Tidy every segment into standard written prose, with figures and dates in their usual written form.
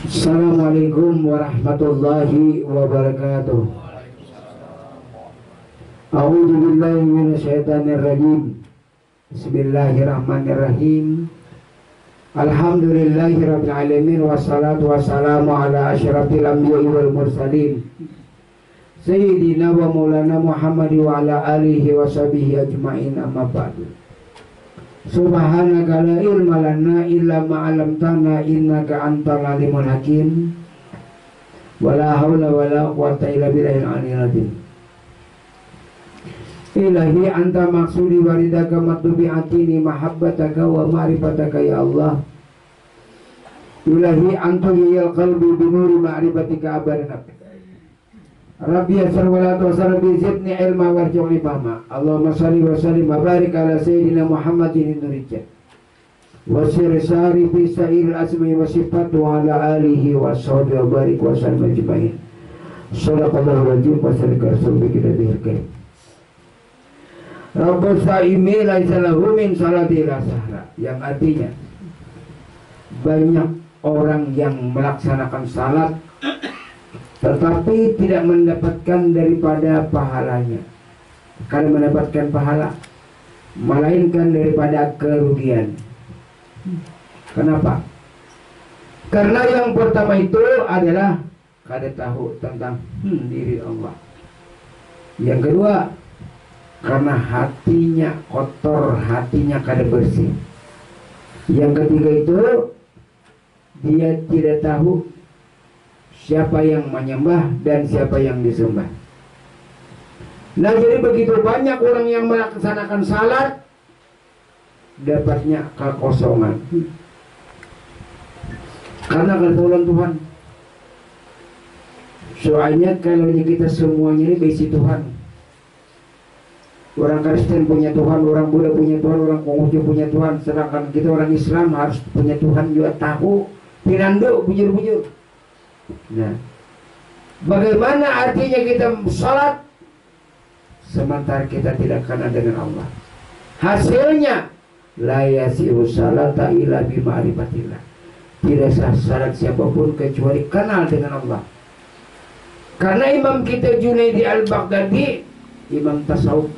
Assalamualaikum warahmatullahi wabarakatuh. A'udzu billahi minasyaitonir rajim. Bismillahirrahmanirrahim. Alhamdulillahirabbil alamin wassalatu wassalamu ala asyrafil anbiya'i wal mursalin sayyidina wa maulana Muhammad wa ala alihi wa sahbihi ajmain, amma ba'du. Subhanaka la ilma lana illa ma 'allamtana innaka antal alimul hakim. Wala haula wala quwwata illa billahil aliyyil azim. Ilahi anta maksudi waridaka matlubi atini mahabbataka wa ma'rifataka ya Allah. Ilahi anta yal qalbi binuri ma'rifatika abadan. Rabbi yassir wa la tu'assir bi zidni ilma warzuqni fahma. Allahumma shalli wa sallim wa barik ala sayyidina Muhammadin nurija wa sirri bi sa'il asmi wa sifat wa ala alihi wa sahbihi wa barik wa sallam ajma'in. Shadaqallahu wajib wa salika rasul kita dirkai. Rabbus sa'imi laisa lahu min salati la sahra, yang artinya banyak orang yang melaksanakan salat tetapi tidak mendapatkan daripada pahalanya, karena mendapatkan pahala melainkan daripada kerugian. Kenapa? Karena yang pertama itu adalah kada tahu tentang diri Allah. Yang kedua, karena hatinya kotor, hatinya kada bersih. Yang ketiga itu, dia tidak tahu siapa yang menyembah dan siapa yang disembah. Nah, jadi begitu banyak orang yang melaksanakan salat dapatnya kekosongan. Karena ketolong Tuhan. Soalnya kalau kita semuanya ini berisi Tuhan. Orang Kristen punya Tuhan, orang Buddha punya Tuhan, orang Konghucu punya Tuhan. Sedangkan kita orang Islam harus punya Tuhan juga tahu. Pinando, bujur-bujur. Nah, bagaimana artinya kita salat sementara kita tidak kenal dengan Allah? Hasilnya la yasihu salata illa bi ma'rifatillah. Tidak sah salat siapapun kecuali kenal dengan Allah. Karena imam kita Junaidi al-Baghdadi, imam tasawuf,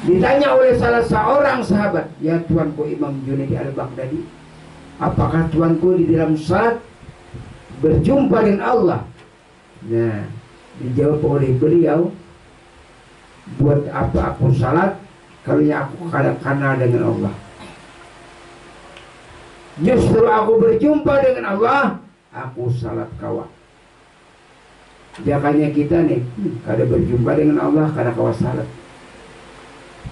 ditanya oleh salah seorang sahabat, "Ya tuanku Imam Junaidi al-Baghdadi, apakah tuanku di dalam salat berjumpa dengan Allah?" Nah, dijawab oleh beliau, "Buat apa aku salat kalau yang aku kadang kenal dengan Allah? Justru aku berjumpa dengan Allah, aku salat kawan." Jakanya kita nih, kada berjumpa dengan Allah, kada kawas salat.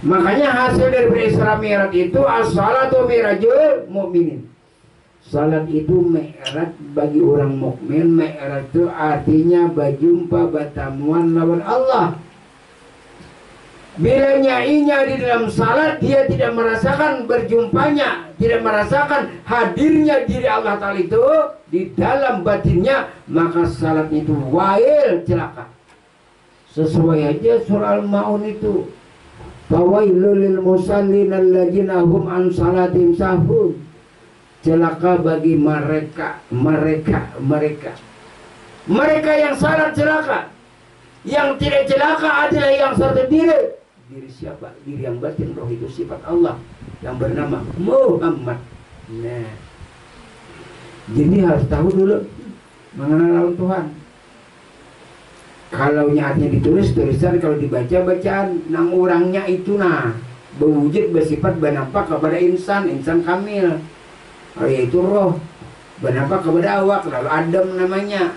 Makanya hasil dari Isra Mi'raj itu as-salatu mi'rajul mu'minin. Salat itu mi'raj bagi orang mukmin. Mi'raj itu artinya berjumpa, bertemuan lawan Allah. Bila nyainya di dalam salat, dia tidak merasakan berjumpanya, tidak merasakan hadirnya diri Allah Ta'ala itu di dalam batinnya, maka salatnya itu wail, celaka. Sesuai aja surah Al-Ma'un itu, fawailul lil musallin alladzina hum an salatim sahun. Celaka bagi mereka yang salat celaka. Yang tidak celaka adalah yang satu diri. Diri siapa? Diri yang batin, roh itu sifat Allah yang bernama Muhammad. Nah, jadi harus tahu dulu mengenal Tuhan. Kalau nyatanya ditulis tulisan, kalau dibaca bacaan nang orangnya itu nah berwujud bersifat bernampak kepada insan kamil, yaitu roh, bernampak kepada awak, lalu Adam namanya.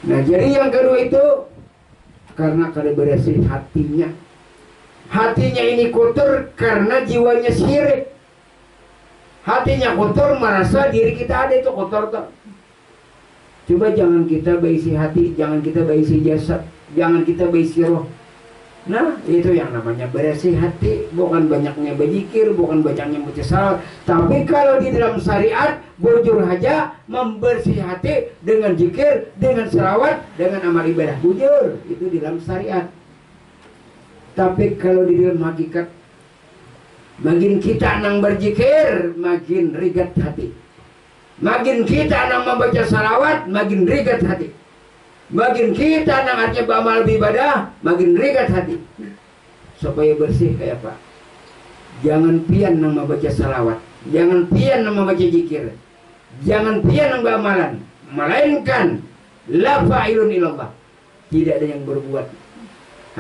Nah, jadi yang kedua itu karena kada bersih hatinya. Hatinya ini kotor karena jiwanya syirik. Hatinya kotor, merasa diri kita ada itu kotor tuh. Coba jangan kita berisi hati, jangan kita berisi jasad, jangan kita berisi roh. Nah, itu yang namanya bersih hati. Bukan banyaknya berzikir, bukan banyaknya baca salat, tapi kalau di dalam syariat bujur aja membersih hati dengan zikir, dengan selawat, dengan amal ibadah. Bujur itu di dalam syariat. Tapi kalau di dalam hakikat, makin kita nang berzikir, makin rigat hati. Makin kita nang membaca salawat, makin ringan hati. Makin kita nang artinya beramal ibadah, makin ringan hati. Supaya bersih kayak apa? Jangan pian nang membaca salawat, jangan pian nang membaca zikir, jangan pian nang beramalan, melainkan la fa'ilun ilallah. Tidak ada yang berbuat,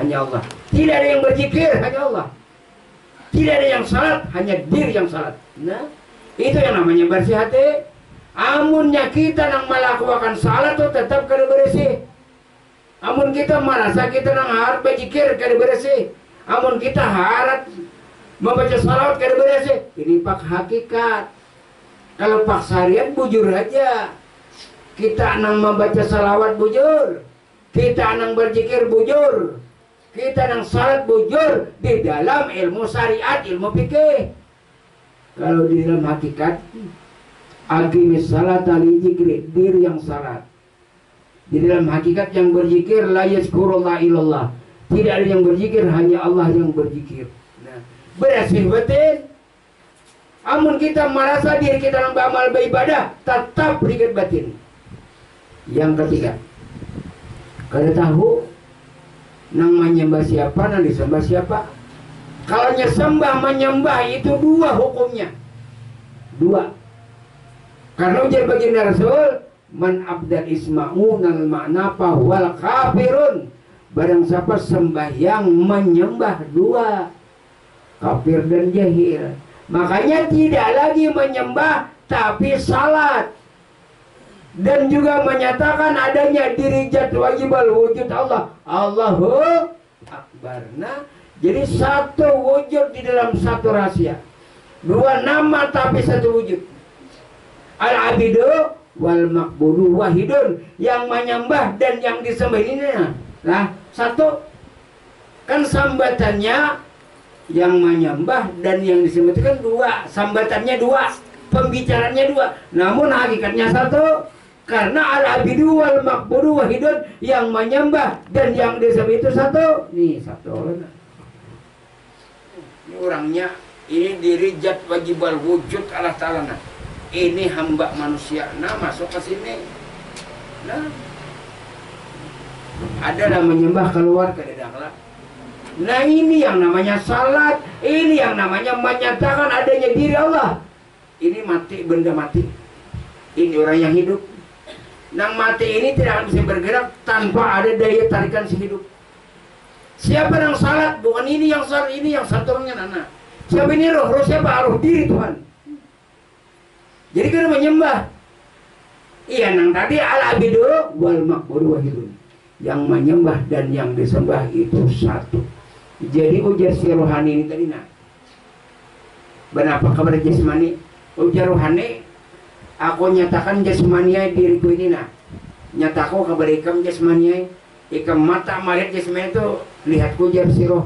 hanya Allah. Tidak ada yang berzikir, hanya Allah. Tidak ada yang salat, hanya diri yang salat. Nah, itu yang namanya bersih hati. Amunnya kita nang melakukan salat itu tetap kada bersih. Amun kita merasa kita nang harap berzikir kada bersih. Amun kita harap membaca salawat kada bersih. Ini pak hakikat. Kalau pak syariat bujur aja. Kita nang membaca salawat bujur. Kita nang berzikir bujur. Kita nang salat bujur di dalam ilmu syariat, ilmu fikih. Kalau di dalam hakikat, aqimis salata li dzikri, diri yang salat. Di dalam hakikat yang berzikir la yazkurullah illallah. Tidak ada yang berzikir, hanya Allah yang berzikir. Nah, bersih batin. Amun kita merasa diri kita nang beramal beribadah, tetap ringan batin. Yang ketiga, kada tahu nang menyembah siapa, nang disembah siapa. Kalau nyembah menyembah itu dua hukumnya. Dua. Karena ujar baginda Rasul, man abdal isma'unal makna wal kafirun. Barang siapa sembahyang menyembah dua, kafir dan jahil. Makanya tidak lagi menyembah tapi salat. Dan juga menyatakan adanya dirijat wajibal wujud Allah. Allahu Akbar. Nah, jadi satu wujud di dalam satu rahasia. Dua nama tapi satu wujud. Al-abidu wal makbudu wahidun. Yang menyembah dan yang disembah ini. Nah, satu. Kan sambatannya yang menyembah dan yang disembah itu kan dua. Sambatannya dua. Pembicaranya dua. Namun hakikatnya satu. Karena al-abidu wal makbudu wahidun. Yang menyembah dan yang disembah itu satu. Nih satu. Ini orangnya. Ini dirijat wajibal wujud Allah Ta'ala. Nah, ini hamba manusia. Nah, masuk ke sini. Nah, ada yang menyembah keluar ke dalam. Nah, ini yang namanya salat. Ini yang namanya menyatakan adanya diri Allah. Ini mati, benda mati. Ini orang yang hidup. Nang mati ini tidak bisa bergerak tanpa ada daya tarikan si hidup. Siapa yang salat? Bukan ini yang salat, ini yang satu orangnya nana. Siapa ini roh? Roh siapa? Roh diri Tuhan. Jadi kita menyembah. Iya, nang tadi al-abidu wal makbudu wahidun. Yang menyembah dan yang disembah itu satu. Jadi ujar si rohani ini tadi nah. Kenapa kepada jasmani? Ujar rohani, aku nyatakan jasmaniai diriku ini nah. Nyataku kepada ikam jasmaniai. Ikam mata melihat jasmani itu lihatku ujar si roh.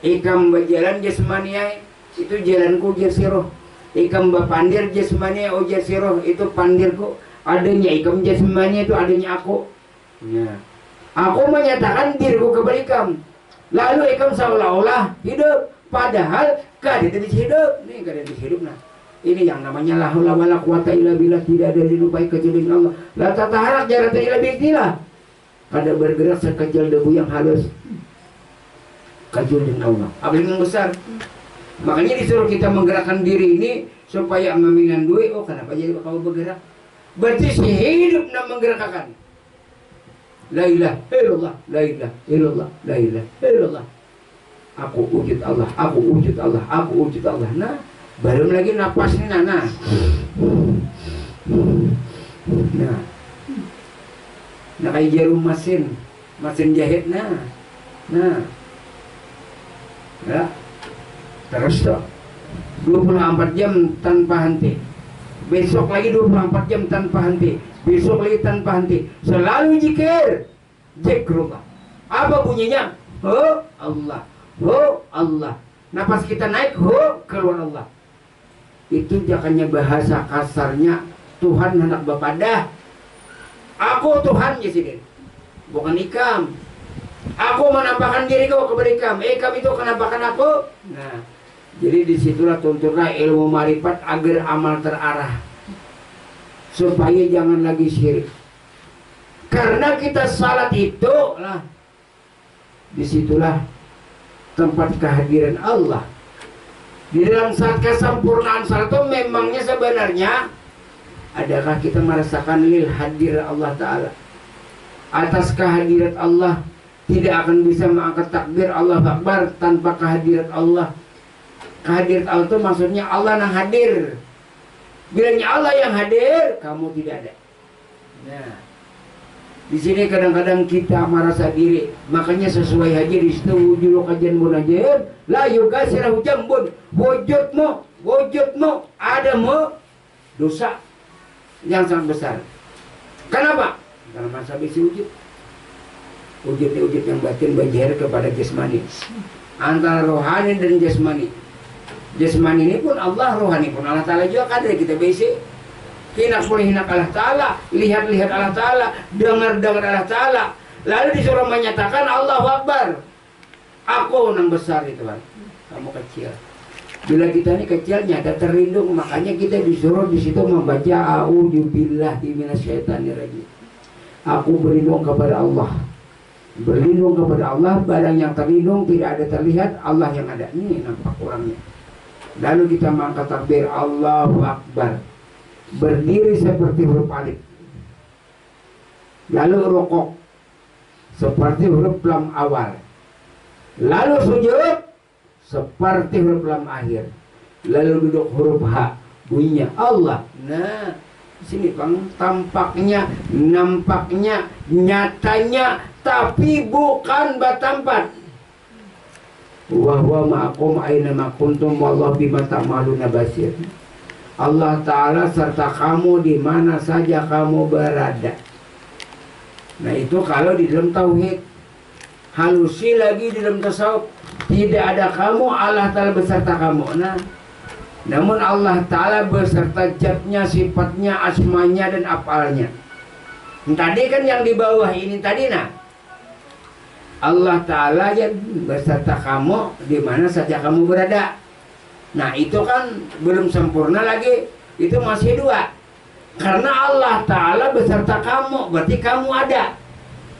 Ikam berjalan jasmaniai itu jalanku ujar si roh. Ikam berpandir jasmaniai ujar si roh itu pandirku. Adanya ikam jasmaniai itu adanya aku. Ya. Aku menyatakan diriku kepada ikam. Lalu ikam seolah-olah hidup. Padahal kada tidak hidup. Nih kada tidak hidup nah. Ini yang namanya la haula wala quwata illa billah. Tidak ada dilupai kecuali Allah. La tataharak jarata illa biiznillah. Kada bergerak sekecil debu yang halus. Kecuali Allah. Apalagi yang besar. Makanya disuruh kita menggerakkan diri ini supaya ngamilan duit. Oh, kenapa jadi kamu bergerak? Berarti si hidup nak menggerakkan. La ilaha illallah, la ilaha illallah, la ilaha illallah. Aku wujud Allah, aku wujud Allah, aku wujud Allah. Nah, baru lagi napas ini nah. Nah kayak jarum mesin jahit nah. Ya. Terus tuh 24 jam tanpa henti. Besok lagi 24 jam tanpa henti. Besok lagi tanpa henti. Selalu zikir. Zikrullah. Apa bunyinya? Ho Allah. Ho Allah. Napas kita naik, ho keluar Allah. Itu jangannya bahasa kasarnya Tuhan hendak bapadah. Aku Tuhan Yesidin. Bukan ikam. Aku menampakkan diriku kepada ikam. Ikam itu kenampakan aku. Nah, jadi disitulah tuntunlah ilmu marifat agar amal terarah. supaya jangan lagi syirik. Karena kita salat itu lah, disitulah tempat kehadiran Allah. Di dalam saat kesempurnaan salat itu memangnya sebenarnya adakah kita merasakan lil hadir Allah Ta'ala? Atas kehadirat Allah tidak akan bisa mengangkat takbir Allah Akbar tanpa kehadirat Allah. Kehadirat Allah itu maksudnya Allah yang hadir. Bilanya Allah yang hadir, kamu tidak ada. Nah, di sini kadang-kadang kita merasa diri, makanya sesuai haji di situ wujud kajian munajat, la yugasirahu jambun, wujudmu adamu dosa yang sangat besar. Kenapa? Karena masa bisi wujud yang batin berjahir kepada jasmani, antara rohani dan jasmani. Jasmani ini pun Allah, rohani pun Allah Ta'ala juga kan dari kita bisi. Hinak pun hinak Allah Ta'ala, lihat-lihat Allah Ta'ala, dengar-dengar Allah Ta'ala. Lalu disuruh menyatakan Allahu Akbar. Aku yang besar itu kan, kamu kecil. Bila kita ini kecilnya ada terlindung, makanya kita disuruh di situ membaca a'udzubillahi minasyaitonirrajim. Aku berlindung kepada Allah. Berlindung kepada Allah, barang yang terlindung tidak ada terlihat, Allah yang ada. Ini nampak orangnya. Lalu kita mengangkat takbir Allahu Akbar, berdiri seperti huruf alif, lalu rukuk seperti huruf lam awal, lalu sujud seperti huruf lam akhir, lalu duduk huruf H, bunyinya Allah. Nah, sini Bang, tampaknya, nampaknya, nyatanya, tapi bukan batampat. Wa huwa ma'akum aina ma kuntum wallahu bima ta'maluna basir. Allah Ta'ala serta kamu di mana saja kamu berada. Nah itu kalau di dalam tauhid. Halusi lagi di dalam tasawuf, tidak ada kamu, Allah Ta'ala beserta kamu. Nah, namun Allah Ta'ala beserta zatnya, sifatnya, asmanya dan afalnya. Tadi kan yang di bawah ini tadi, nah Allah Ta'ala yang beserta kamu di mana saja kamu berada. Nah itu kan belum sempurna lagi, itu masih dua. Karena Allah Ta'ala beserta kamu, berarti kamu ada.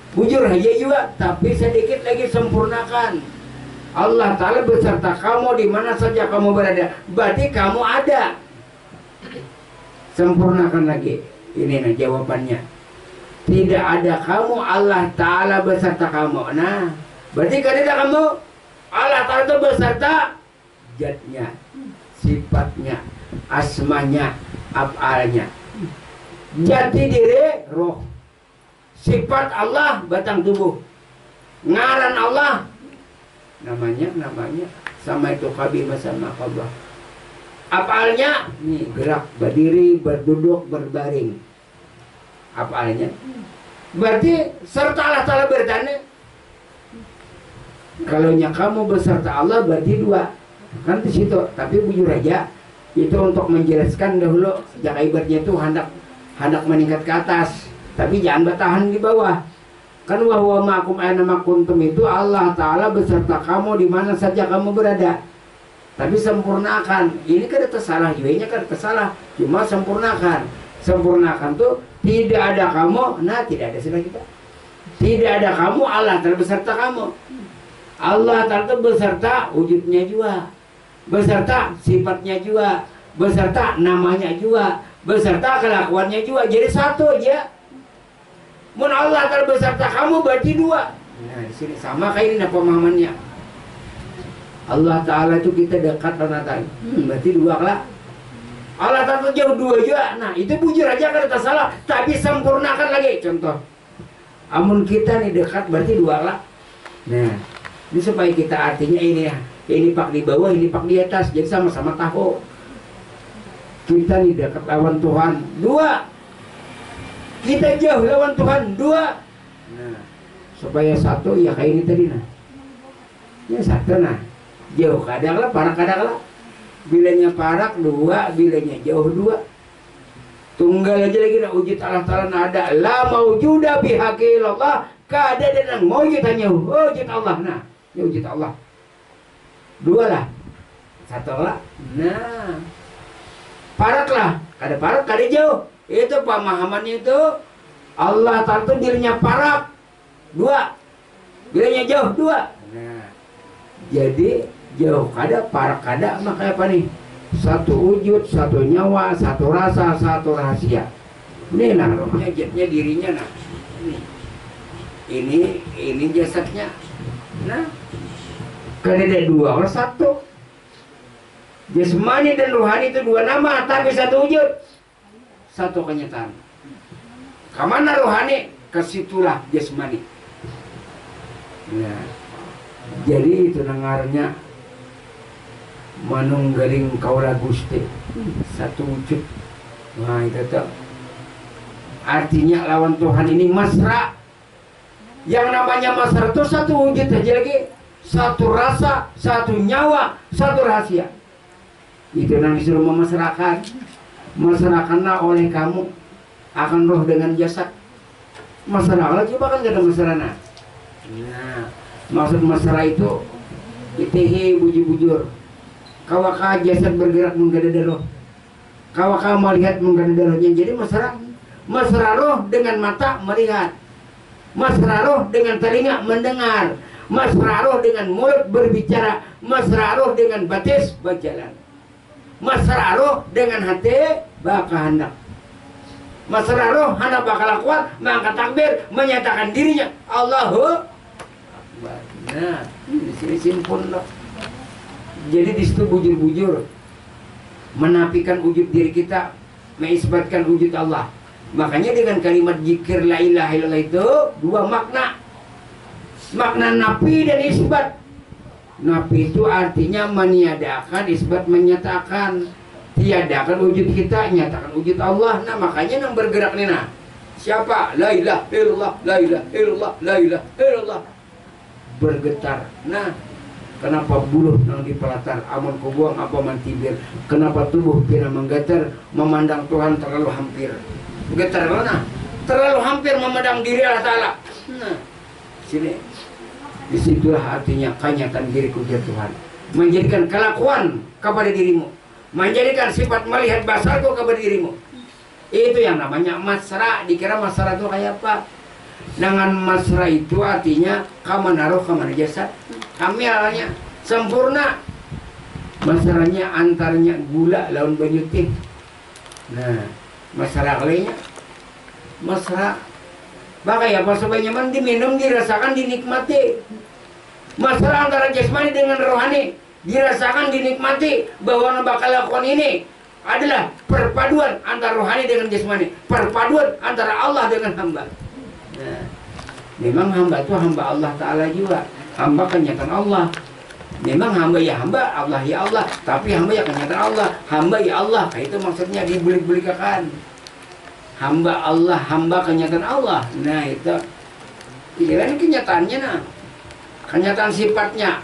Bujur aja juga, tapi sedikit lagi sempurnakan. Allah Ta'ala beserta kamu di mana saja kamu berada, berarti kamu ada. Sempurnakan lagi. Ini nah jawabannya. Tidak ada kamu, Allah Ta'ala beserta kamu. Nah, berarti kan tidak kamu, Allah Ta'ala itu beserta zatnya, sifatnya, asmanya, af'alnya. Jati diri roh, sifat Allah batang tubuh, ngaran Allah namanya sama itu kabir sama kabah. Af'alnya nih gerak, berdiri, berduduk, berbaring. Af'alnya berarti serta Allah Ta'ala bertanya. Kalau kamu beserta Allah berarti dua kan di situ. Tapi bujur aja itu untuk menjelaskan dahulu sejak ibaratnya itu hendak meningkat ke atas, tapi jangan bertahan di bawah. Kan wa huwa ma'akum aina ma kuntum itu Allah Ta'ala beserta kamu di mana saja kamu berada. Tapi sempurnakan. Ini kan tersalah juga, kan tersalah. Cuma sempurnakan. Sempurnakan tuh tidak ada kamu, nah tidak ada sudah kita. Tidak ada kamu, Allah Ta'ala beserta kamu. Allah Ta'ala beserta wujudnya juga, beserta sifatnya juga, beserta namanya juga, beserta kelakuannya juga. Jadi satu aja. Mun Allah Ta'ala beserta kamu berarti dua. Nah di sini sama kayak ini pemahamannya. Allah Ta'ala itu kita dekat dengan berarti dua lah. Allah Ta'ala jauh dua juga. Nah itu bujur aja kan tak salah, tapi sempurnakan lagi. Contoh, amun kita nih dekat berarti dua lah. Nah ini supaya kita artinya ini pak di bawah, ini pak di atas, jadi sama-sama tahu. Kita nih dekat lawan Tuhan dua, kita jauh lawan Tuhan dua. Nah supaya satu ya kayak ini tadi nah. Ya satu nah, jauh kadang lah, parak kadang lah. Bilanya parak dua, bilanya jauh dua. Tunggal aja lagi nak wujud Allah Ta'ala ada. La maujuda bihaqil Allah. Kada dan mawujud hanya wujud Allah. Nah, ini wujud Allah. Dua lah. Satu lah. Nah, parak lah. Kada parak, kada jauh. Itu pemahamannya itu Allah Ta'ala itu dirinya parab dua, dirinya jauh dua. Nah, jadi jauh kada, parak kada, maka apa nih? Satu wujud, satu nyawa, satu rasa, satu rahasia. Ini nah rohnya, jatnya dirinya nah. Ini jasadnya. Nah, kada ada dua orang satu. Jasmani dan rohani itu dua nama, tapi satu wujud, satu kenyataan. Kemana rohani? Kesitulah jasmani. Nah, jadi itu nangarnya manunggaling kaula Gusti satu wujud. Nah itu tuh artinya lawan Tuhan ini masra. Yang namanya masra itu satu wujud aja lagi, satu rasa, satu nyawa, satu rahasia. Itu yang disuruh memasrakan. Masrakanlah oleh kamu akan roh dengan jasad. Masalah coba kan gak ada masalah. Nah, maksud masalah itu itihi bujur-bujur. Kawakah jasad bergerak menggada roh. Kawakah melihat menggada rohnya. Jadi masalah roh dengan mata melihat. Masalah roh dengan telinga mendengar. Masalah roh dengan mulut berbicara. Masalah roh dengan batis berjalan. Masalah roh dengan hati bakal hendak. Masalah roh hendak bakal kuat mengangkat takbir menyatakan dirinya Allahu Akbar. Nah, di sini simpun loh. Jadi di situ bujur-bujur menafikan wujud diri kita, mengisbatkan wujud Allah. Makanya dengan kalimat zikir la ilaha illallah itu dua makna. Makna nafi dan isbat. Nafi itu artinya meniadakan, isbat menyatakan. Tiadakan wujud kita, nyatakan wujud Allah. Nah makanya yang bergerak nih nah. Siapa? La ilaha illallah, la ilaha illallah, la ilaha illallah. Bergetar. Nah, kenapa buluh nang dipelatar, amun kubuang apa mantibir. Kenapa tubuh pina menggetar, memandang Tuhan terlalu hampir. Getar mana? Terlalu hampir memandang diri Allah Ta'ala. Nah, sini. Disitulah artinya kenyataan diriku ya Tuhan. Menjadikan kelakuan kepada dirimu, menjadikan sifat melihat basarku kepada dirimu. Itu yang namanya masra. Dikira masra itu kayak apa? Dengan masra itu artinya kamanaruh kamana jasad. Kami alanya sempurna. Masranya antaranya gula lawan banyu teh. Nah, masra lainnya masra. Bakaya pas sebanyak mandi minum dirasakan dinikmati. Masalah antara jasmani dengan rohani dirasakan dinikmati bahwa bakal lakukan ini adalah perpaduan antara rohani dengan jasmani, perpaduan antara Allah dengan hamba. Nah, memang hamba itu hamba Allah Ta'ala juga, hamba kenyataan Allah. Memang hamba ya hamba, Allah ya Allah, tapi hamba ya kenyataan Allah, hamba ya Allah. Itu maksudnya dibelik-belikakan. Hamba Allah, hamba kenyataan Allah. Nah itu ini kenyataannya nah. Kenyataan sifatnya,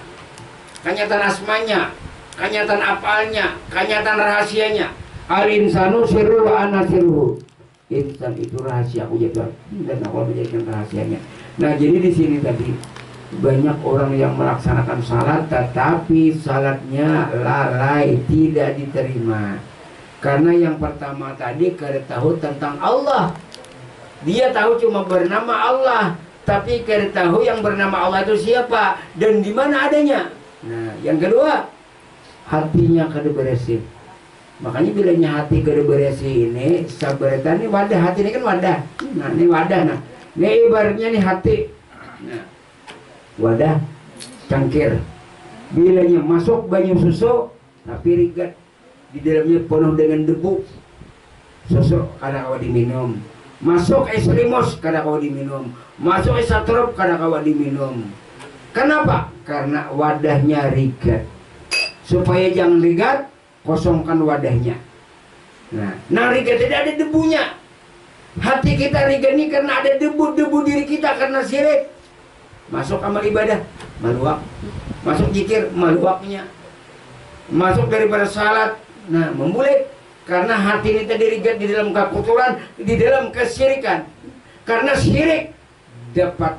kenyataan asmanya, kenyataan apalnya, kenyataan rahasianya. Al-insanu sirru wa ana sirru. Insan itu rahasia aku jadi dan aku menjadikan rahasianya. Nah jadi di sini tadi banyak orang yang melaksanakan salat tetapi salatnya lalai, tidak diterima. Karena yang pertama tadi kada tahu tentang Allah. Dia tahu cuma bernama Allah, tapi kada tahu yang bernama Allah itu siapa dan di mana adanya. Nah, yang kedua, hatinya kada bersih. Makanya bilanya hati kada bersih ini, sabaratan ini wadah, hati ini kan wadah. Nah, ini wadah nah. Ini ibaratnya nih hati. Nah, wadah cangkir. Bilanya masuk banyu susu tapi rigat. Di dalamnya penuh dengan debu. Susu kada kawa diminum. Masuk es limos kada kawa diminum. Masuk es satrop kada kawa diminum. Kenapa? Karena wadahnya rigat. Supaya jangan rigat, kosongkan wadahnya. Nah rigat tidak ada debunya. Hati kita rigat ini karena ada debu-debu diri kita karena syirik. Masuk amal ibadah, maluak. Masuk zikir, maluaknya. Masuk daripada salat, nah membulik. Karena hati ini tadi rigat di dalam kekotoran, di dalam kesyirikan. Karena syirik dapat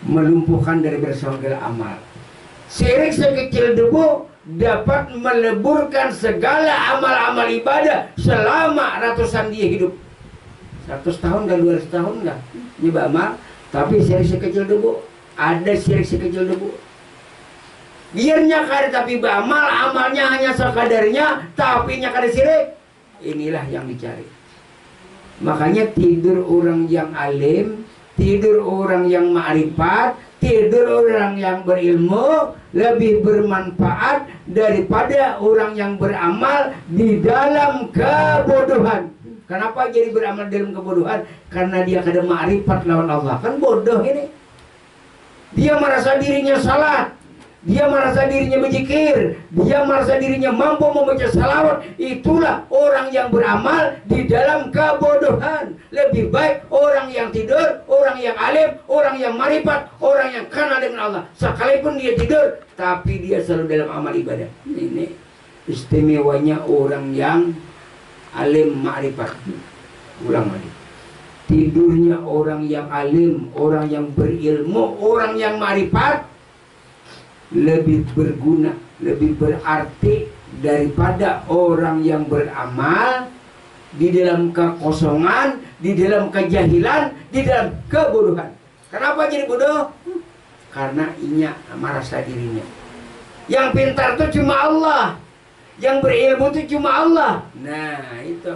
melumpuhkan dari segala amal. Syirik sekecil debu dapat meleburkan segala amal-amal ibadah selama ratusan dia hidup. 100 tahun kan, 200 tahun enggak nyoba amal, tapi syirik sekecil debu. Ada syirik sekecil debu. Biarnya kada tapi beramal, amalnya hanya sekadarnya, tapi nya kada syirik. Inilah yang dicari. Makanya tidur orang yang alim, tidur orang yang ma'rifat, tidur orang yang berilmu lebih bermanfaat daripada orang yang beramal di dalam kebodohan. Kenapa jadi beramal dalam kebodohan? Karena dia kada ma'rifat lawan Allah. Kan bodoh ini. Dia merasa dirinya salat, dia merasa dirinya berzikir, dia merasa dirinya mampu membaca salawat. Itulah orang yang beramal di dalam kebodohan. Lebih baik orang yang tidur, orang yang alim, orang yang marifat, orang yang kenal dengan Allah. Sekalipun dia tidur, tapi dia selalu dalam amal ibadah. Ini istimewanya orang yang alim ma'rifat. Ulang lagi. Tidurnya orang yang alim, orang yang berilmu, orang yang ma'rifat lebih berguna, lebih berarti daripada orang yang beramal di dalam kekosongan, di dalam kejahilan, di dalam kebodohan. Kenapa jadi bodoh? Karena inya merasa dirinya. Yang pintar itu cuma Allah, yang berilmu itu cuma Allah. Nah itu,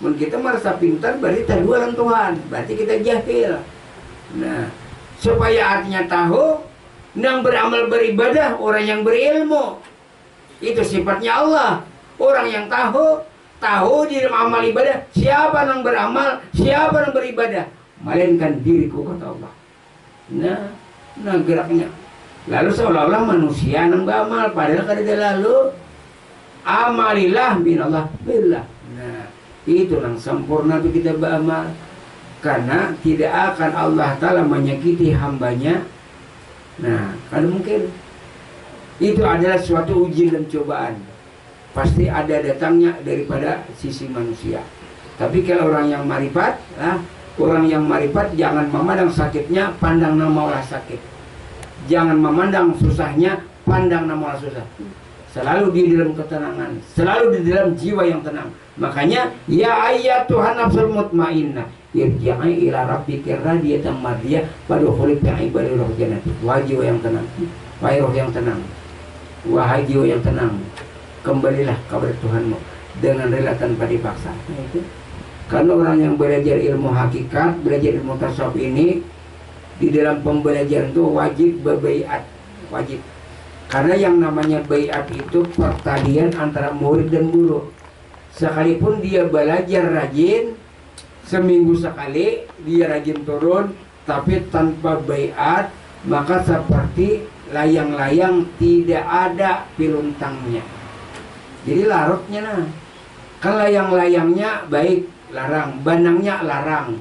mun kita merasa pintar berarti taruhan Tuhan, berarti kita jahil. Nah, supaya artinya tahu, nang beramal beribadah orang yang berilmu. Itu sifatnya Allah. Orang yang tahu di dalam amal ibadah siapa nang beramal, siapa nang beribadah, melainkan diriku, kata Allah. Nah geraknya. Lalu seolah-olah manusia nang beramal, padahal kada lalu amalilah binallah billah. Nah, itu nang sempurna kita beramal. Karena tidak akan Allah Ta'ala menyakiti hambanya. Nah, kalau mungkin itu adalah suatu ujian dan cobaan, pasti ada datangnya daripada sisi manusia. Tapi kalau orang yang marifat, orang yang marifat jangan memandang sakitnya, pandang nama olah sakit. Jangan memandang susahnya, pandang nama olah susah. Selalu di dalam ketenangan, selalu di dalam jiwa yang tenang. Makanya ya ayyatuhan nafsul mutmainnah, irji'i ila rabbika radiyatan mardiyah fadkhuli fi ibadi roh jannati. Wahai jiwa yang tenang, wahai roh yang tenang, wahai jiwa yang tenang, kembalilah kepada Tuhanmu dengan rela tanpa dipaksa. Itu karena orang yang belajar ilmu hakikat, belajar ilmu tasawuf ini, di dalam pembelajaran itu wajib berbaiat, wajib. Karena yang namanya baiat itu pertalian antara murid dan guru. Sekalipun dia belajar rajin, seminggu sekali dia rajin turun, tapi tanpa baiat, maka seperti layang-layang tidak ada piluntangnya. Jadi larutnya nah. Kan layang-layangnya baik, larang, banangnya larang,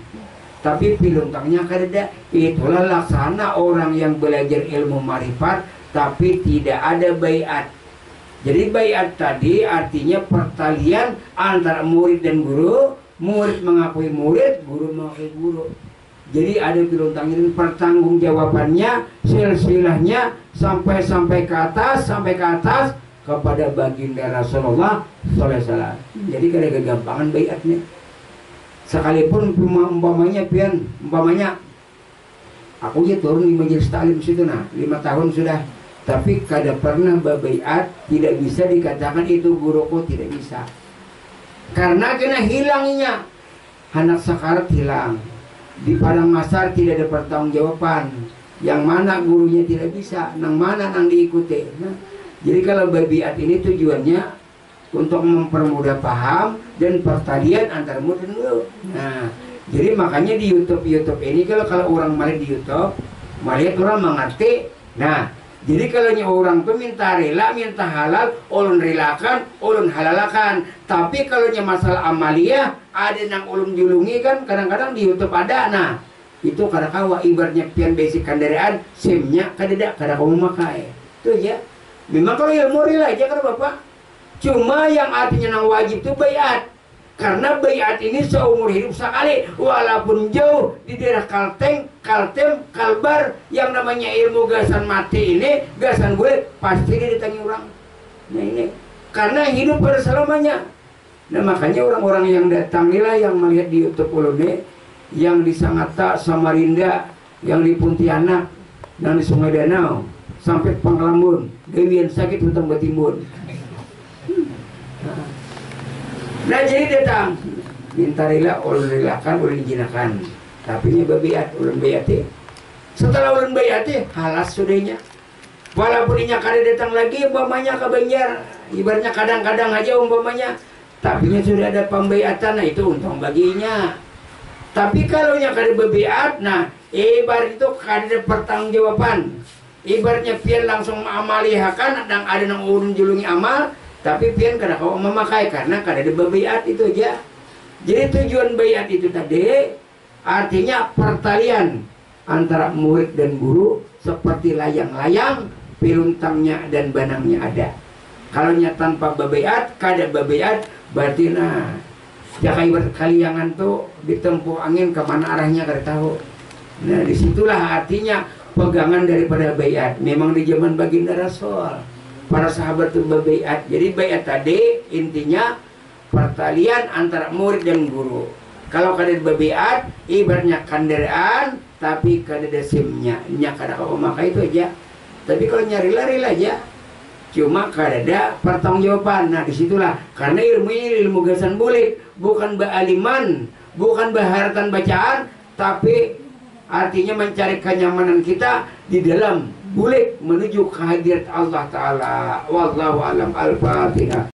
tapi piluntangnya kada. Itulah laksana orang yang belajar ilmu marifat tapi tidak ada baiat. Jadi baiat tadi artinya pertalian antara murid dan guru, murid mengakui murid, guru mengakui guru. Jadi ada piluntangnya, pertanggungjawabannya, silsilahnya sampai ke atas kepada baginda Rasulullah SAW. Jadi kada kegampangan baiatnya. Sekalipun umpamanya aku ya turun di majelis taklim situ 5 tahun sudah, tapi kada pernah berbaiat, tidak bisa dikatakan itu guruku, tidak bisa. Karena kena hilangnya anak sakarat hilang. Di padang mahsyar tidak ada pertanggungjawaban. Yang mana gurunya tidak bisa, nang mana nang diikuti. Nah, jadi kalau berbaiat ini tujuannya untuk mempermudah paham dan pertalian antar murid dan guru. Nah, jadi makanya di YouTube ini kalau orang melihat di YouTube, melihat orang mengerti. Nah, jadi kalau orang tuh minta rela, minta halal, ulun relakan, ulun halalakan. Tapi kalau masalah amaliyah, ada yang ulun julungi kan, kadang-kadang di YouTube ada. Nah, itu kada kawa ibaratnya pian basic kendaraan, SIM-nya kada kamu memakai. Itu ya. Memang kalau ilmu rela aja kan Bapak. Cuma yang artinya nang wajib itu baiat. Karena baiat ini seumur hidup sekali, walaupun jauh di daerah Kalteng, Kaltem, Kalbar, yang namanya ilmu gasan mati ini, gasan gue pasti dia ditangi orang. Nah ini karena hidup pada selamanya. Nah makanya orang-orang yang datang inilah yang melihat di YouTube Ulune, yang di Sangatta, Samarinda, yang di Pontianak, dan di Sungai Danau, sampai Pangkalambun, Dewian sakit hutang batimbun. Nah jadi datang, minta rela, ulun relakan, ulun izinakan. Tapi nya babiat, ulun bayati. Setelah ulun bayati, halas sudahnya. Walaupun inya kada datang lagi, umpamanya ke Banjar, ibaratnya kadang-kadang aja umpamanya. Tapi nya sudah ada pembayatan, nah itu untung baginya. Tapi kalau nya kada bebiat, nah ibarat itu kada pertanggungjawaban. Ibaratnya pian langsung amalihakan, dan ada nang ulun julungi amal, tapi pian kada kau memakai karena kada ada bebiat itu aja. Jadi tujuan bayat itu tadi artinya pertalian antara murid dan guru seperti layang-layang, piluntangnya dan banangnya ada. Kalau nya tanpa bebeat, kada bebeat, berarti nah jaka ibarat kaliangan tuh ditempuh angin kemana arahnya kada tahu. Nah disitulah artinya pegangan daripada bayat. Memang di zaman baginda Rasul para sahabat tuh bebeat. Jadi bayat tadi intinya pertalian antara murid dan guru. Kalau kada bebeat, ibaratnya kandaraan tapi kada ada simnya, nya kada kau memakai itu aja. Tapi kalau nyari lari aja, cuma kada ada pertanggungjawaban. Nah disitulah karena ilmu ini ilmu gasan bulik, bukan baaliman, bukan baharatan bacaan, tapi artinya mencari kenyamanan kita di dalam bulik menuju kehadirat Allah Ta'ala. Wallahu alam. Al-Fatihah.